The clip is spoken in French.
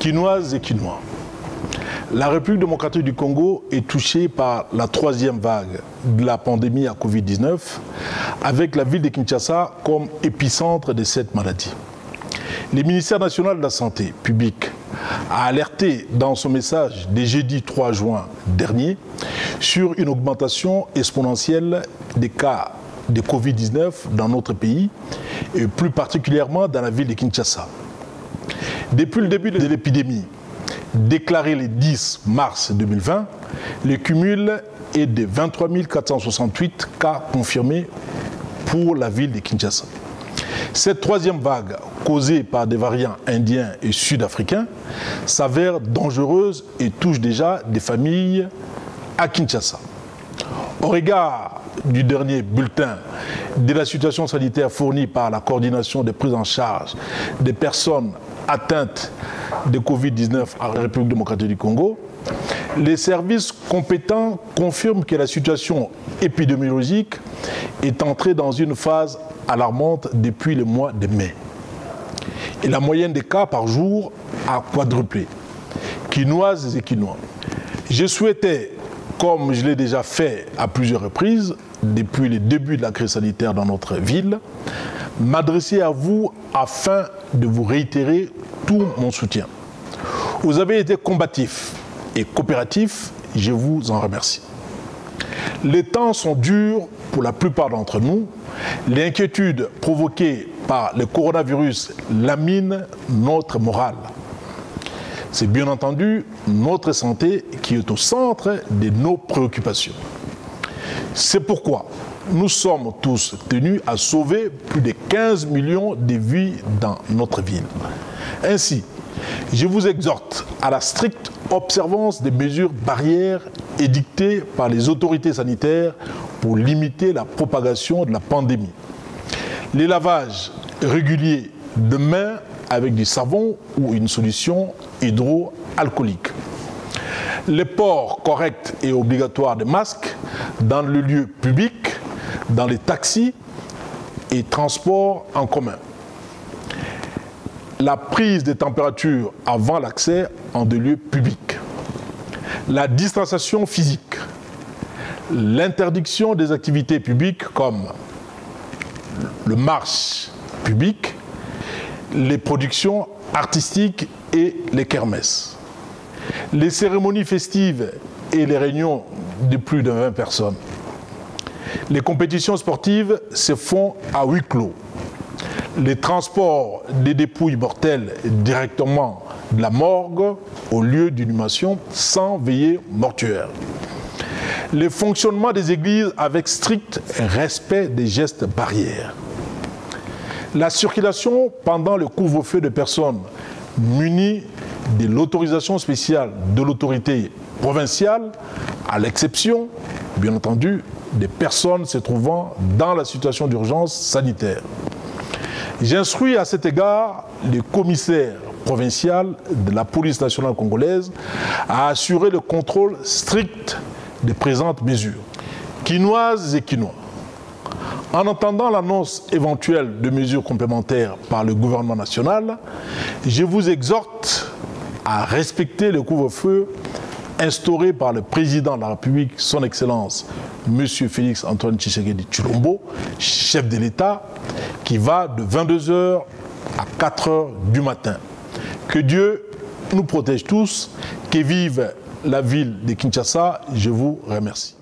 Quinoises et Quinois, la République démocratique du Congo est touchée par la troisième vague de la pandémie à Covid-19, avec la ville de Kinshasa comme épicentre de cette maladie. Le ministère national de la Santé publique a alerté dans son message des jeudi 3 juin dernier sur une augmentation exponentielle des cas de Covid-19 dans notre pays et plus particulièrement dans la ville de Kinshasa. Depuis le début de l'épidémie, déclaré le 10 mars 2020, le cumul est de 23 468 cas confirmés pour la ville de Kinshasa. Cette troisième vague, causée par des variants indiens et sud-africains, s'avère dangereuse et touche déjà des familles à Kinshasa. Au regard du dernier bulletin de la situation sanitaire fournie par la coordination de prise en charge des personnes atteintes de Covid-19 en République démocratique du Congo, les services compétents confirment que la situation épidémiologique est entrée dans une phase alarmante depuis le mois de mai. Et la moyenne des cas par jour a quadruplé. Quinoises et Quinois, je souhaitais, comme je l'ai déjà fait à plusieurs reprises depuis le début de la crise sanitaire dans notre ville, m'adresser à vous afin de vous réitérer tout mon soutien. Vous avez été combatifs et coopératifs, je vous en remercie. Les temps sont durs pour la plupart d'entre nous. L'inquiétude provoquée par le coronavirus lamine notre morale. C'est bien entendu notre santé qui est au centre de nos préoccupations. C'est pourquoi nous sommes tous tenus à sauver plus de 15 millions de vies dans notre ville. Ainsi, je vous exhorte à la stricte observance des mesures barrières édictées par les autorités sanitaires pour limiter la propagation de la pandémie. Les lavages réguliers de mains avec du savon ou une solution hydroalcoolique. Le port correct et obligatoire des masques dans le lieu public, dans les taxis et transports en commun. La prise des températures avant l'accès en des lieux publics. La distanciation physique. L'interdiction des activités publiques comme le marche public, les productions artistiques et les kermesses. Les cérémonies festives et les réunions de plus de 20 personnes. Les compétitions sportives se font à huis clos. Les transports des dépouilles mortelles directement de la morgue au lieu d'inhumation sans veillée mortuaire. Le fonctionnement des églises avec strict respect des gestes barrières. La circulation pendant le couvre-feu de personnes munies de l'autorisation spéciale de l'autorité provinciale, à l'exception, bien entendu, des personnes se trouvant dans la situation d'urgence sanitaire. J'instruis à cet égard le commissaire provincial de la police nationale congolaise à assurer le contrôle strict des présentes mesures. Quinoises et Quinois, en attendant l'annonce éventuelle de mesures complémentaires par le gouvernement national, je vous exhorte à respecter le couvre-feu instauré par le président de la République, son Excellence, M. Félix Antoine Tshisekedi Tshilombo, chef de l'État, qui va de 22 h à 4 h du matin. Que Dieu nous protège tous, que vive la ville de Kinshasa, je vous remercie.